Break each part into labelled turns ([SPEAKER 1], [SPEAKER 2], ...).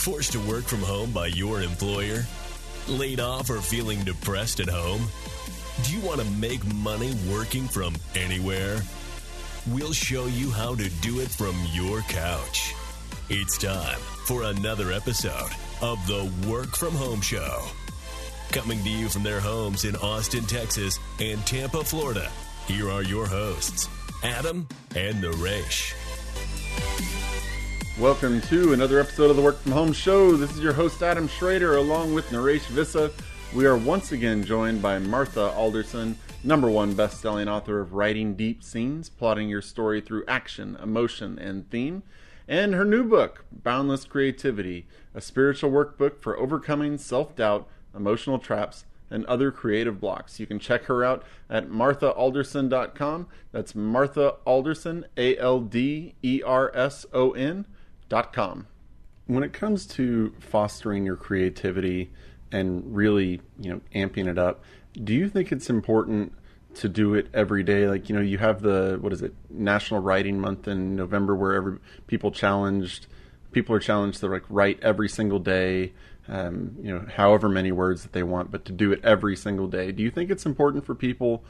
[SPEAKER 1] Forced to work from home by your employer? Laid off or feeling depressed at home? Do you want to make money working from anywhere? We'll show you how to do it from your couch. It's time for another episode of the Work From Home Show. Coming to you from their homes in Austin, Texas and Tampa, Florida, here are your hosts, Adam and Naresh.
[SPEAKER 2] Welcome to another episode of the Work From Home Show. This is your host, Adam Schrader, along with Naresh Vissa. We are once again joined by Martha Alderson, #1 best-selling author of Writing Deep Scenes, Plotting Your Story Through Action, Emotion, and Theme, and her new book, Boundless Creativity, a spiritual workbook for overcoming self-doubt, emotional traps, and other creative blocks. You can check her out at marthaalderson.com. That's Martha Alderson, ALDERSON.com. When it comes to fostering your creativity and really, amping it up, do you think it's important to do it every day? Like, you have the, National Writing Month in November where people are challenged to write every single day, however many words that they want, but to do it every single day. Do you think it's important for people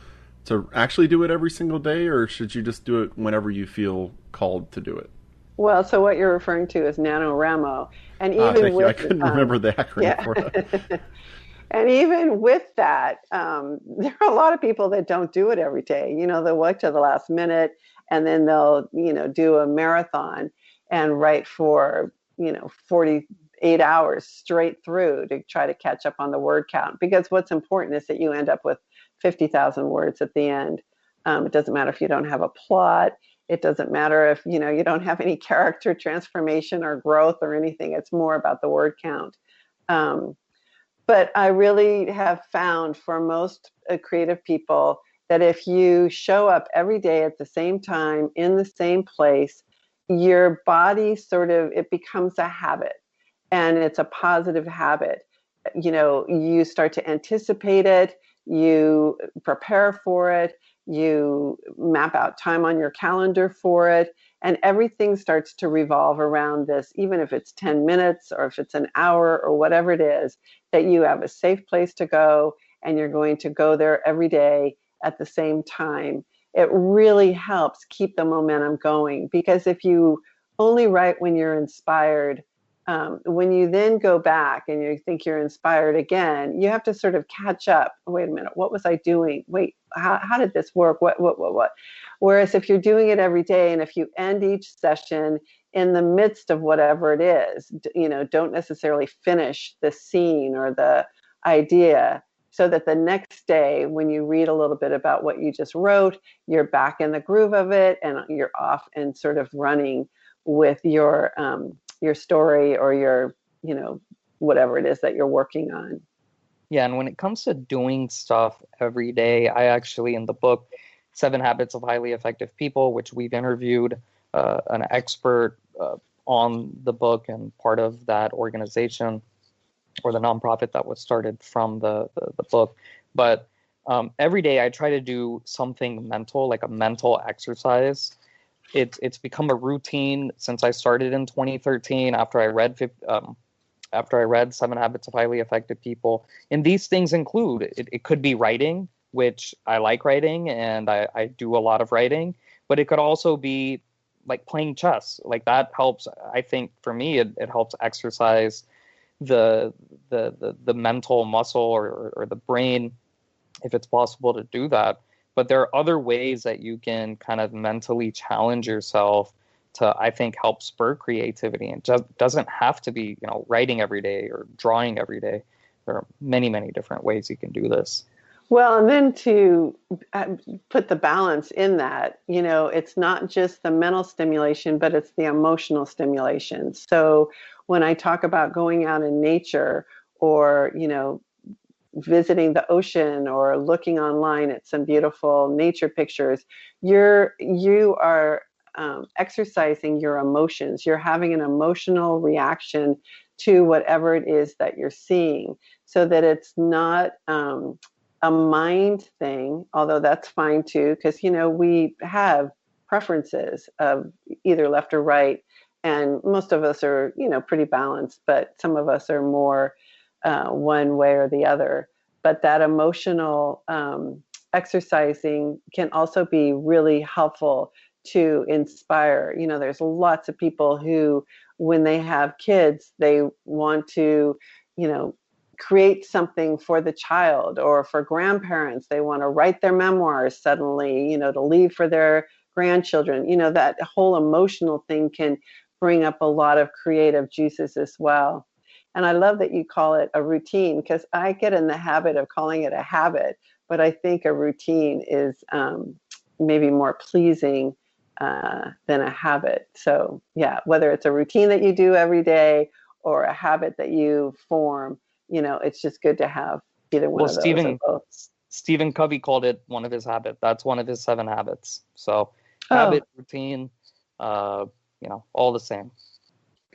[SPEAKER 2] to actually do it every single day, or should you just do it whenever you feel called to do it?
[SPEAKER 3] Well, so what you're referring to is NaNoWriMo. And even
[SPEAKER 2] thank you. I couldn't remember the acronym for it.
[SPEAKER 3] And even with that, there are a lot of people that don't do it every day. They'll wait till the last minute and then they'll, do a marathon and write for, 48 hours straight through to try to catch up on the word count. Because what's important is that you end up with 50,000 words at the end. It doesn't matter if you don't have a plot. It doesn't matter if, you don't have any character transformation or growth or anything. It's more about the word count. But I really have found for most creative people that if you show up every day at the same time, in the same place, your body it becomes a habit, and it's a positive habit. You start to anticipate it, you prepare for it, you map out time on your calendar for it, and everything starts to revolve around this, even if it's 10 minutes or if it's an hour or whatever it is, that you have a safe place to go and you're going to go there every day at the same time. It really helps keep the momentum going, because if you only write when you're inspired, when you then go back and you think you're inspired again, you have to sort of catch up. Wait a minute, what was I doing? Wait, how did this work? What? Whereas if you're doing it every day, and if you end each session in the midst of whatever it is, don't necessarily finish the scene or the idea, so that the next day when you read a little bit about what you just wrote, you're back in the groove of it and you're off and sort of running with your story or your, whatever it is that you're working on.
[SPEAKER 4] Yeah, and when it comes to doing stuff every day, I actually, in the book, 7 Habits of Highly Effective People, which we've interviewed an expert on the book and part of that organization or the nonprofit that was started from the book. But every day I try to do something mental, like a mental exercise. It's become a routine since I started in 2013 after I read 7 Habits of Highly Effective People. And these things include, it could be writing, which I like writing and I do a lot of writing, but it could also be like playing chess. Like that helps. I think for me, it helps exercise the mental muscle or the brain, if it's possible to do that. But there are other ways that you can kind of mentally challenge yourself to, I think, help spur creativity. And it doesn't have to be, writing every day or drawing every day. There are many, many different ways you can do this.
[SPEAKER 3] Well, and then to put the balance in that, it's not just the mental stimulation, but it's the emotional stimulation. So when I talk about going out in nature or, visiting the ocean or looking online at some beautiful nature pictures, you are exercising your emotions. You're having an emotional reaction to whatever it is that you're seeing, so that it's not a mind thing, although that's fine too, because we have preferences of either left or right, And most of us are, pretty balanced, but some of us are more one way or the other. But that emotional exercising can also be really helpful to inspire. There's lots of people who, when they have kids, they want to, create something for the child, or for grandparents, they want to write their memoirs suddenly, to leave for their grandchildren. That whole emotional thing can bring up a lot of creative juices as well. And I love that you call it a routine, because I get in the habit of calling it a habit, but I think a routine is maybe more pleasing than a habit. So yeah, whether it's a routine that you do every day or a habit that you form, it's just good to have either one of those or both.
[SPEAKER 4] Stephen Covey called it one of his habits. That's one of his 7 habits. So habit, routine, all the same.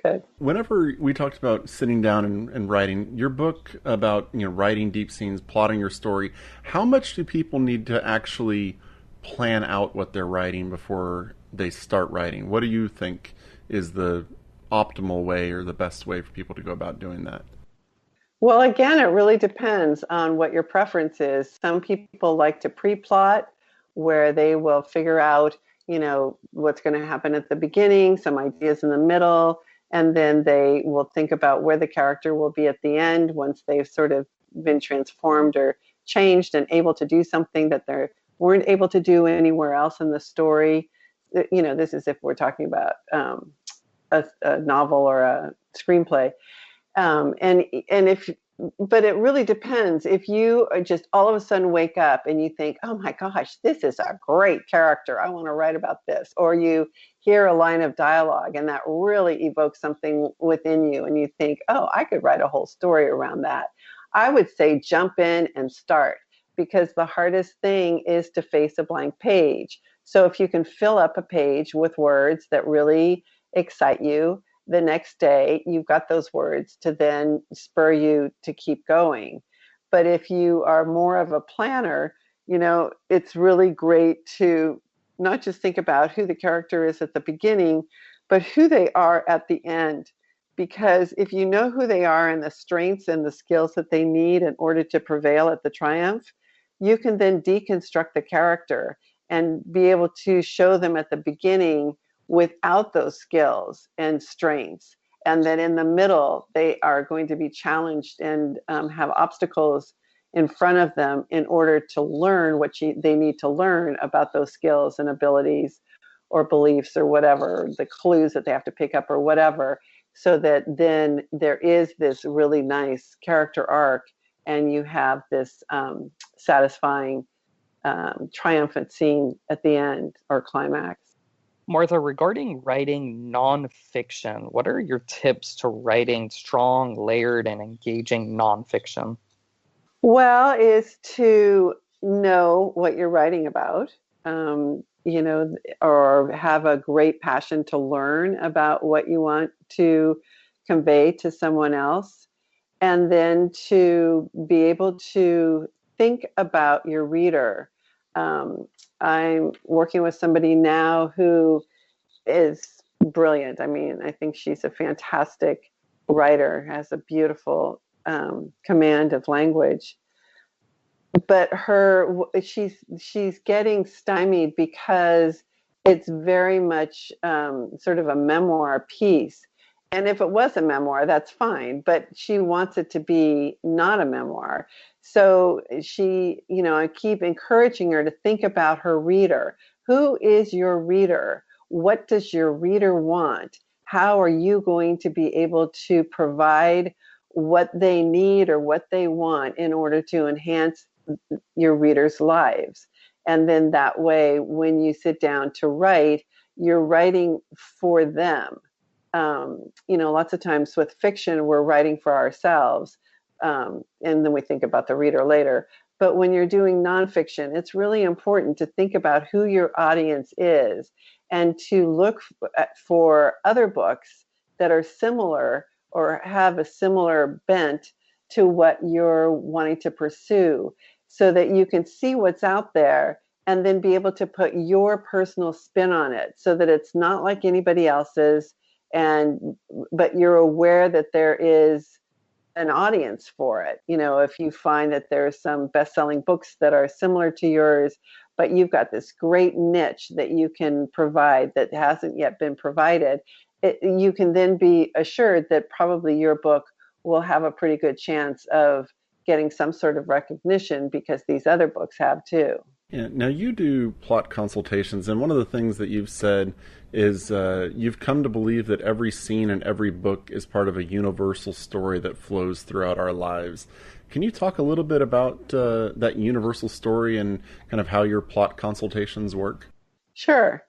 [SPEAKER 3] Good.
[SPEAKER 2] Whenever we talked about sitting down and writing, your book about writing deep scenes, plotting your story, how much do people need to actually plan out what they're writing before they start writing? What do you think is the optimal way or the best way for people to go about doing that?
[SPEAKER 3] Well, again, it really depends on what your preference is. Some people like to pre-plot, where they will figure out, what's going to happen at the beginning, some ideas in the middle, and then they will think about where the character will be at the end once they've sort of been transformed or changed and able to do something that they weren't able to do anywhere else in the story. This is if we're talking about a novel or a screenplay. But it really depends. If you just all of a sudden wake up and you think, oh my gosh, this is a great character, I want to write about this, or you hear a line of dialogue and that really evokes something within you and you think, oh, I could write a whole story around that, I would say jump in and start, because the hardest thing is to face a blank page. So if you can fill up a page with words that really excite you, the next day you've got those words to then spur you to keep going. But if you are more of a planner, it's really great to not just think about who the character is at the beginning, but who they are at the end. Because if you know who they are and the strengths and the skills that they need in order to prevail at the triumph, you can then deconstruct the character and be able to show them at the beginning without those skills and strengths. And then in the middle, they are going to be challenged and have obstacles in front of them in order to learn what they need to learn about those skills and abilities or beliefs or whatever, the clues that they have to pick up or whatever, so that then there is this really nice character arc and you have this satisfying triumphant scene at the end or climax.
[SPEAKER 4] Martha, regarding writing nonfiction, what are your tips to writing strong, layered, and engaging nonfiction?
[SPEAKER 3] Well, is to know what you're writing about, or have a great passion to learn about what you want to convey to someone else, and then to be able to think about your reader. I'm working with somebody now who is brilliant. I mean, I think she's a fantastic writer, has a beautiful command of language. But she's getting stymied because it's very much sort of a memoir piece. And if it was a memoir, that's fine, but she wants it to be not a memoir. So I keep encouraging her to think about her reader. Who is your reader? What does your reader want? How are you going to be able to provide what they need or what they want in order to enhance your readers' lives? And then that way, when you sit down to write, you're writing for them. Lots of times with fiction, we're writing for ourselves, and then we think about the reader later. But when you're doing nonfiction, it's really important to think about who your audience is and to look for other books that are similar or have a similar bent to what you're wanting to pursue, so that you can see what's out there and then be able to put your personal spin on it so that it's not like anybody else's. but you're aware that there is an audience for it. If you find that there's some best-selling books that are similar to yours, but you've got this great niche that you can provide that hasn't yet been provided, you can then be assured that probably your book will have a pretty good chance of getting some sort of recognition because these other books have too.
[SPEAKER 2] Yeah. Now you do plot consultations, and one of the things that you've said is you've come to believe that every scene in every book is part of a universal story that flows throughout our lives. Can you talk a little bit about that universal story and kind of how your plot consultations work?
[SPEAKER 3] Sure.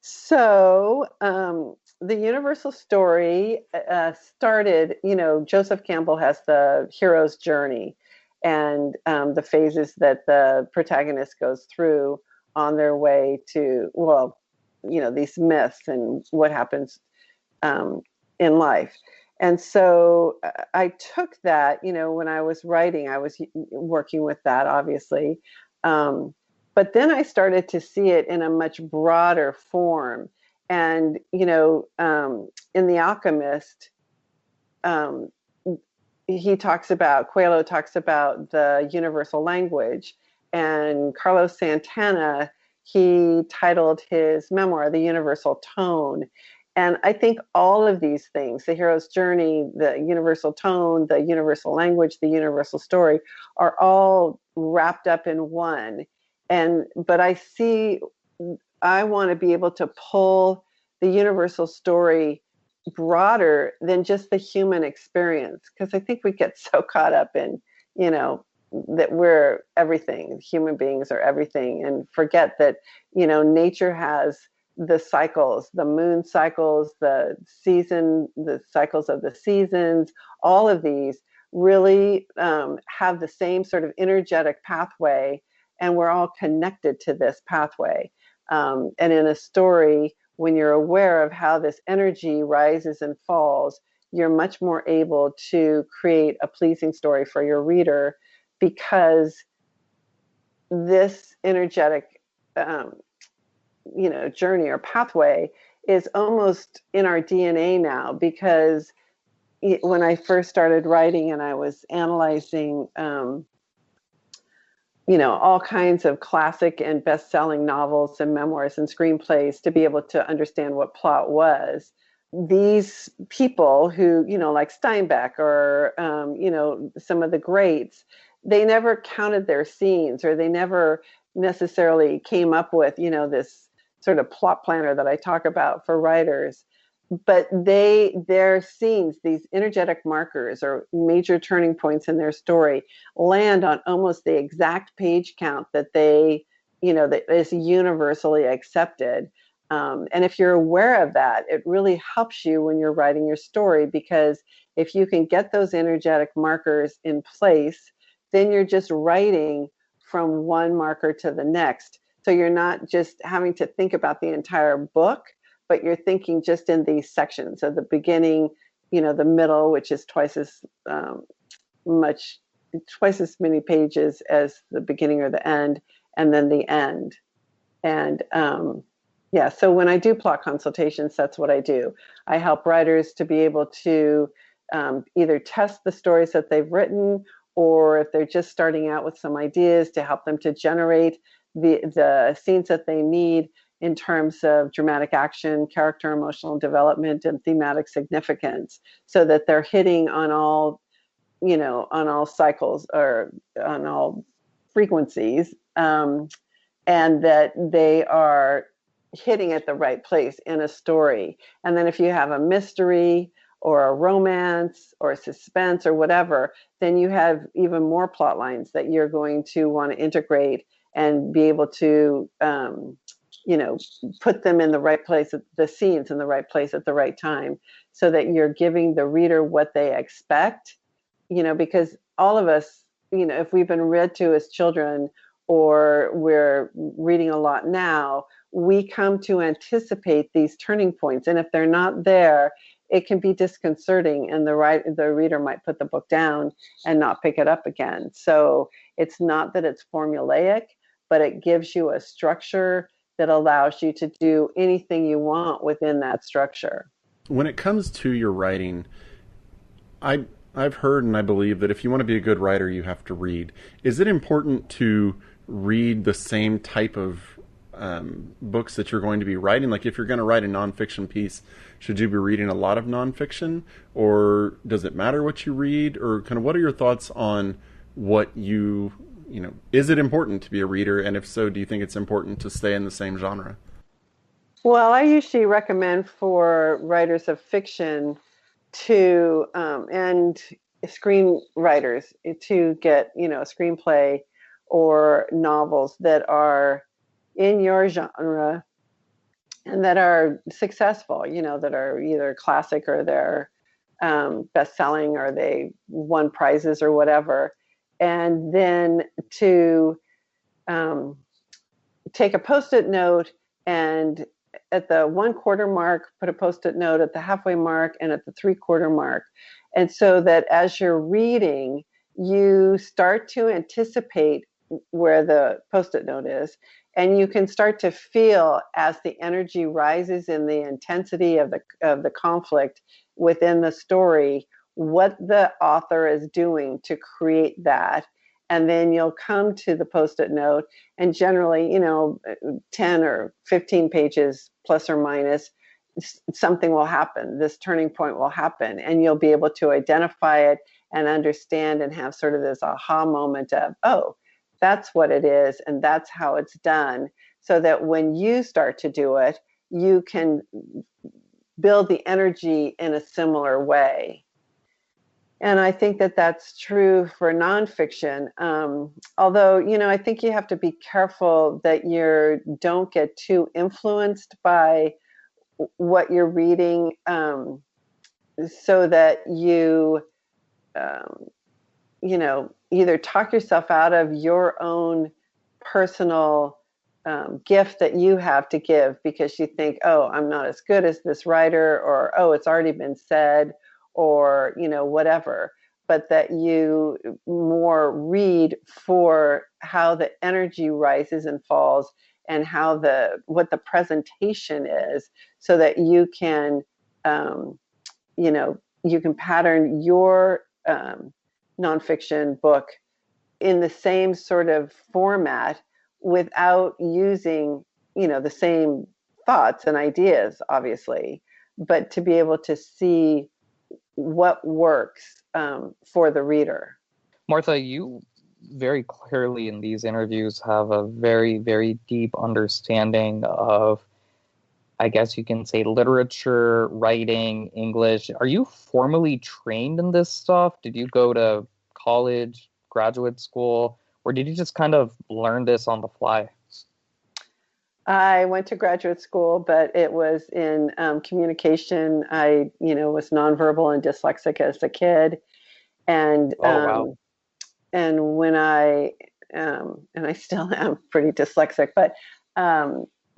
[SPEAKER 3] So the universal story started, Joseph Campbell has the hero's journey and the phases that the protagonist goes through on their way to, these myths and what happens in life. And so I took that, when I was writing, I was working with that, obviously. But then I started to see it in a much broader form. And, in The Alchemist, Coelho talks about the universal language. And Carlos Santana, he titled his memoir, The Universal Tone. And I think all of these things, the hero's journey, the universal tone, the universal language, the universal story, are all wrapped up in one. But I want to be able to pull the universal story broader than just the human experience, because I think we get so caught up in, that we're everything, human beings are everything, and forget that, nature has the cycles, the moon cycles, the cycles of the seasons, all of these really have the same sort of energetic pathway, and we're all connected to this pathway. And in a story, when you're aware of how this energy rises and falls, you're much more able to create a pleasing story for your reader, because this energetic journey or pathway is almost in our DNA now. Because when I first started writing and I was analyzing all kinds of classic and best-selling novels and memoirs and screenplays to be able to understand what plot was, these people who, like Steinbeck or, some of the greats, they never counted their scenes, or they never necessarily came up with, this sort of plot planner that I talk about for writers. But their scenes, these energetic markers or major turning points in their story, land on almost the exact page count that that is universally accepted. And if you're aware of that, it really helps you when you're writing your story, because if you can get those energetic markers in place, then you're just writing from one marker to the next. So you're not just having to think about the entire book, but you're thinking just in these sections. So the beginning, the middle, which is twice as many pages as the beginning or the end, and then the end. And so when I do plot consultations, that's what I do. I help writers to be able to either test the stories that they've written, or if they're just starting out with some ideas, to help them to generate the scenes that they need in terms of dramatic action, character emotional development, and thematic significance, so that they're hitting on all cycles or on all frequencies, and that they are hitting at the right place in a story. And then if you have a mystery or a romance or a suspense or whatever, then you have even more plot lines that you're going to want to integrate and be able to put them in the right place, the scenes in the right place at the right time, so that you're giving the reader what they expect, because all of us, if we've been read to as children, or we're reading a lot now, we come to anticipate these turning points. And if they're not there, it can be disconcerting, and the reader might put the book down and not pick it up again. So it's not that it's formulaic, but it gives you a structure that allows you to do anything you want within that structure.
[SPEAKER 2] When it comes to your writing, I've heard and I believe that if you want to be a good writer, you have to read. Is it important to read the same type of books that you're going to be writing? Like if you're going to write a nonfiction piece, should you be reading a lot of nonfiction, or does it matter what you read? Or kind of what are your thoughts on what is it important to be a reader? And if so, do you think it's important to stay in the same genre?
[SPEAKER 3] Well, I usually recommend for writers of fiction to and screenwriters to get a screenplay or novels that are in your genre and that are successful, that are either classic or they're best-selling or they won prizes or whatever, and then to take a post-it note and at the 1/4 mark, put a post-it note at the halfway mark and at the 3/4 mark. And so that as you're reading, you start to anticipate where the post-it note is, and you can start to feel as the energy rises in the intensity of the conflict within the story, what the author is doing to create that. And then you'll come to the post-it note, and generally, 10 or 15 pages plus or minus, something will happen. This turning point will happen, and you'll be able to identify it and understand and have sort of this aha moment of, oh, that's what it is, and that's how it's done, so that when you start to do it, you can build the energy in a similar way. And I think that that's true for nonfiction. Although, I think you have to be careful that you don't get too influenced by what you're reading, so that you, either talk yourself out of your own personal gift that you have to give because you think, oh, I'm not as good as this writer, or, oh, it's already been said, or whatever, but that you more read for how the energy rises and falls and how what the presentation is, so that you can you can pattern your nonfiction book in the same sort of format without using the same thoughts and ideas, obviously, but to be able to see what works for the reader.
[SPEAKER 4] Martha, you very clearly in these interviews have a very, very deep understanding of, I guess you can say, literature, writing, English. Are you formally trained in this stuff? Did you go to college, graduate school, or did you just kind of learn this on the fly?
[SPEAKER 3] I went to graduate school, but it was in communication. I, was nonverbal and dyslexic as a kid. And,
[SPEAKER 4] wow.
[SPEAKER 3] And when and I still am pretty dyslexic, but,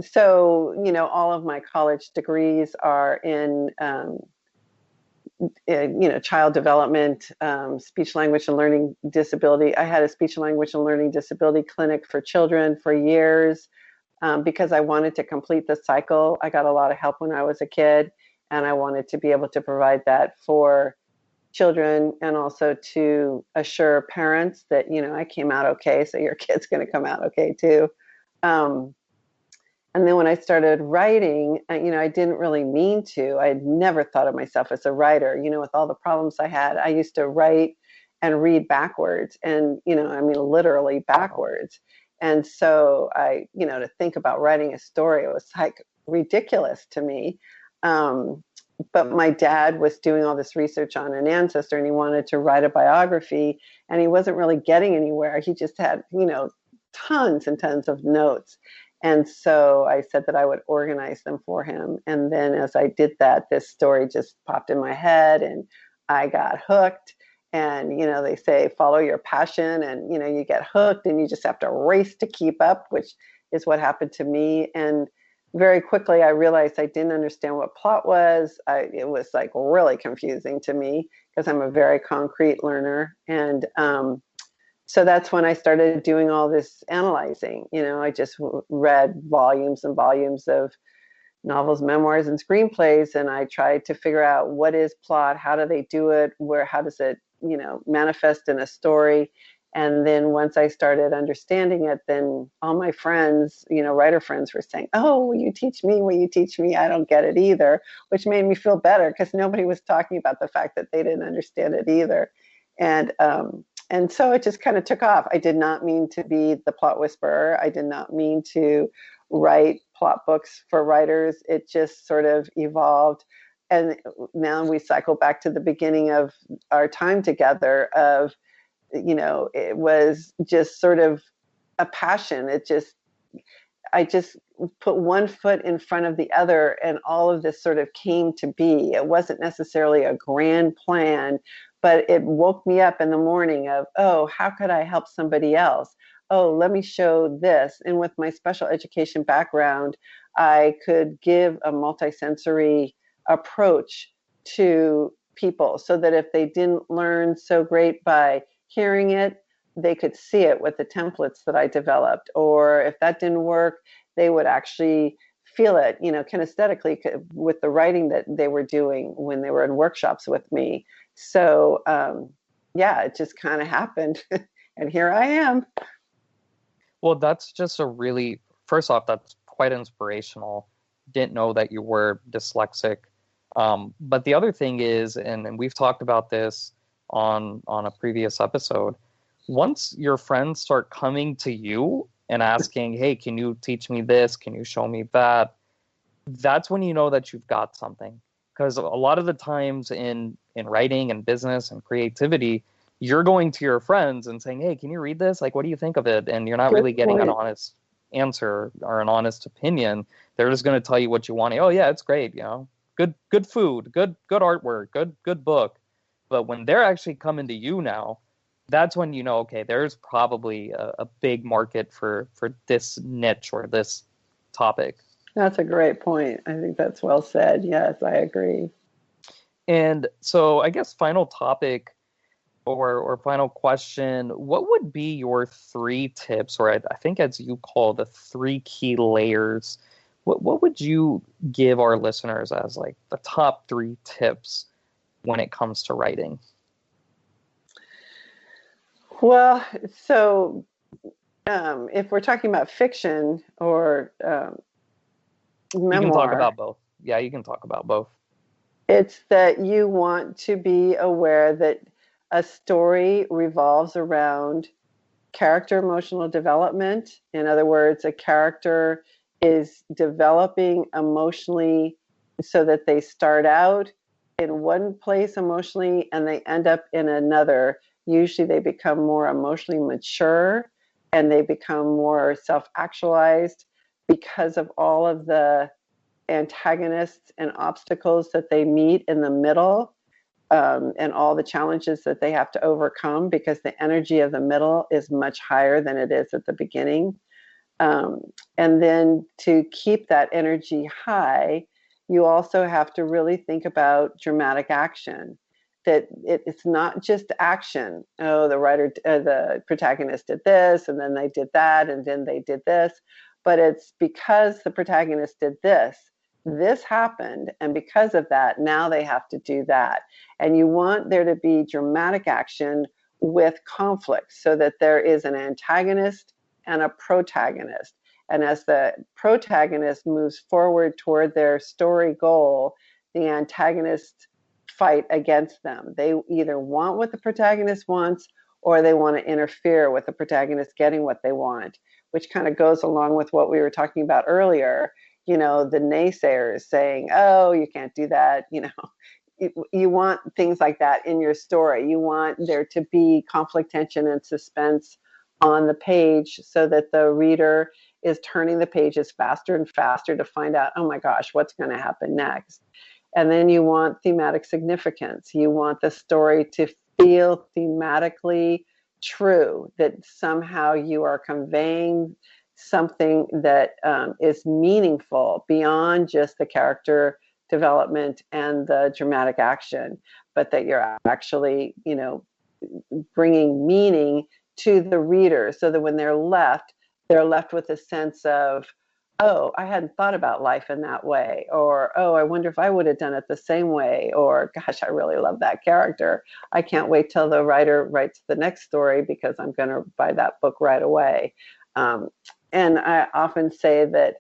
[SPEAKER 3] so, all of my college degrees are in, child development, speech, language, and learning disability. I had a speech, language, and learning disability clinic for children for years. Because I wanted to complete the cycle. I got a lot of help when I was a kid, and I wanted to be able to provide that for children, and also to assure parents that, I came out okay, so your kid's going to come out okay too. And then when I started writing, I didn't really mean to. I had never thought of myself as a writer. With all the problems I had, I used to write and read backwards, and, literally backwards. And so I, to think about writing a story, it was like ridiculous to me. But my dad was doing all this research on an ancestor, and he wanted to write a biography, and he wasn't really getting anywhere. He just had, tons and tons of notes. And so I said that I would organize them for him. And then as I did that, this story just popped in my head, and I got hooked. And, they say, follow your passion, and, you get hooked, and you just have to race to keep up, which is what happened to me. And very quickly, I realized I didn't understand what plot was. It was like really confusing to me because I'm a very concrete learner. And so that's when I started doing all this analyzing. I just read volumes and volumes of novels, memoirs, and screenplays, and I tried to figure out what is plot, how do they do it, how does it, manifest in a story. And then once I started understanding it, then all my friends, writer friends were saying, "Oh, will you teach me? Will you teach me? I don't get it either," which made me feel better because nobody was talking about the fact that they didn't understand it either. And so it just kind of took off. I did not mean to be the plot whisperer. I did not mean to write plot books for writers. It just sort of evolved. And now we cycle back to the beginning of our time together of, it was just sort of a passion. I just put one foot in front of the other, and all of this sort of came to be. It wasn't necessarily a grand plan, but it woke me up in the morning of, oh, how could I help somebody else? Oh, let me show this. And with my special education background, I could give a multisensory approach to people so that if they didn't learn so great by hearing it, they could see it with the templates that I developed. Or if that didn't work, they would actually feel it, kinesthetically with the writing that they were doing when they were in workshops with me. So, it just kind of happened. And here I am.
[SPEAKER 4] Well, that's just first off, that's quite inspirational. Didn't know that you were dyslexic. But the other thing is, and we've talked about this on a previous episode, once your friends start coming to you and asking, hey, can you teach me this? Can you show me that? That's when you know that you've got something. Because a lot of the times in writing and business and creativity, you're going to your friends and saying, hey, can you read this? Like, what do you think of it? And you're not really getting an honest answer or an honest opinion. They're just going to tell you what you want. Oh, yeah, it's great. Good food, good artwork, good book. But when they're actually coming to you now, that's when you know, okay, there's probably a big market for this niche or this topic.
[SPEAKER 3] That's a great point. I think that's well said. Yes, I agree.
[SPEAKER 4] And so I guess final topic or final question, what would be your 3 tips, or I think as you call the 3 key layers, what would you give our listeners as like the top 3 tips when it comes to writing?
[SPEAKER 3] Well, so if we're talking about fiction or memoir.
[SPEAKER 4] You can talk about both. Yeah, you can talk about both.
[SPEAKER 3] It's that you want to be aware that a story revolves around character emotional development. In other words, a character is developing emotionally so that they start out in one place emotionally and they end up in another. Usually they become more emotionally mature and they become more self-actualized because of all of the antagonists and obstacles that they meet in the middle, and all the challenges that they have to overcome, because the energy of the middle is much higher than it is at the beginning. And then to keep that energy high, you also have to really think about dramatic action. That it's not just action. Oh, the protagonist did this, and then they did that, and then they did this. But it's because the protagonist did this happened, and because of that, now they have to do that. And you want there to be dramatic action with conflict so that there is an antagonist and a protagonist. And as the protagonist moves forward toward their story goal, the antagonist fight against them. They either want what the protagonist wants or they want to interfere with the protagonist getting what they want, which kind of goes along with what we were talking about earlier. The naysayers saying, oh, you can't do that. You want things like that in your story. You want there to be conflict, tension, and suspense on the page so that the reader is turning the pages faster and faster to find out, oh my gosh, what's going to happen next? And then you want thematic significance. You want the story to feel thematically true, that somehow you are conveying something that is meaningful beyond just the character development and the dramatic action, but that you're actually, bringing meaning to the reader so that when they're left with a sense of oh, I hadn't thought about life in that way, or oh, I wonder if I would have done it the same way, or gosh, I really love that character. I can't wait till the writer writes the next story because I'm going to buy that book right away. Um, and I often say that,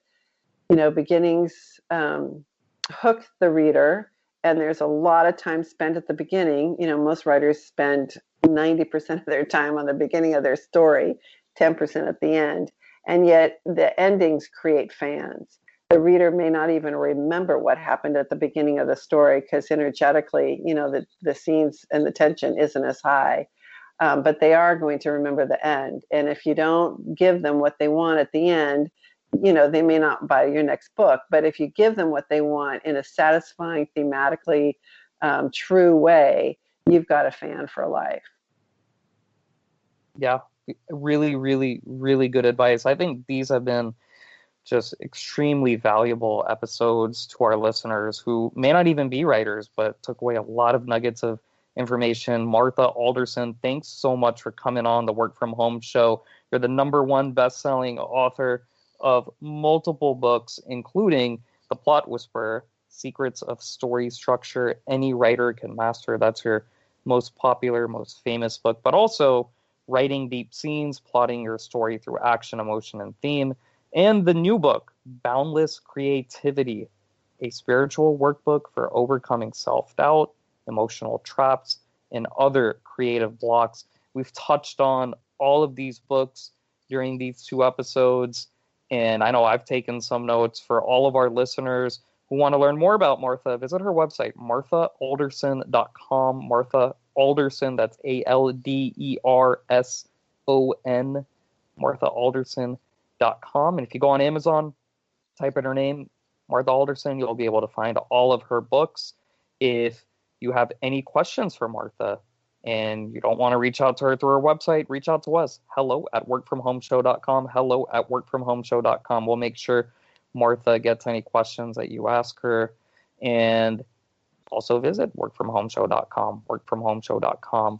[SPEAKER 3] beginnings hook the reader, and there's a lot of time spent at the beginning. Most writers spend 90% of their time on the beginning of their story, 10% at the end. And yet the endings create fans. The reader may not even remember what happened at the beginning of the story because energetically, the scenes and the tension isn't as high. But they are going to remember the end. And if you don't give them what they want at the end, they may not buy your next book. But if you give them what they want in a satisfying, thematically true way, you've got a fan for life.
[SPEAKER 4] Yeah, really, really, really good advice. I think these have been just extremely valuable episodes to our listeners who may not even be writers, but took away a lot of nuggets of information. Martha Alderson, thanks so much for coming on the Work From Home show. You're the #1 best-selling author of multiple books, including The Plot Whisperer, Secrets of Story Structure Any Writer Can Master. That's your most popular, most famous book, but also Writing Deep Scenes, Plotting Your Story Through Action, Emotion, and Theme, and the new book, Boundless Creativity, a spiritual workbook for overcoming self-doubt, emotional traps, and other creative blocks. We've touched on all of these books during these 2 episodes, and I know I've taken some notes. For all of our listeners who want to learn more about Martha, visit her website, marthaalderson.com. Martha Alderson, that's ALDERSON, marthaalderson.com. And if you go on Amazon, type in her name, Martha Alderson, you'll be able to find all of her books. If you have any questions for Martha and you don't want to reach out to her through her website, reach out to us. hello@workfromhomeshow.com. hello@workfromhomeshow.com. We'll make sure Martha gets any questions that you ask her. And also visit workfromhomeshow.com, workfromhomeshow.com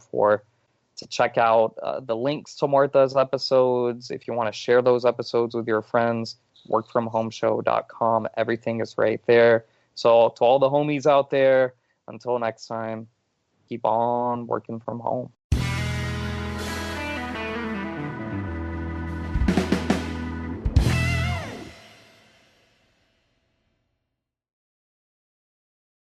[SPEAKER 4] to check out the links to Martha's episodes. If you want to share those episodes with your friends, workfromhomeshow.com. Everything is right there. So to all the homies out there, until next time, keep on working from home.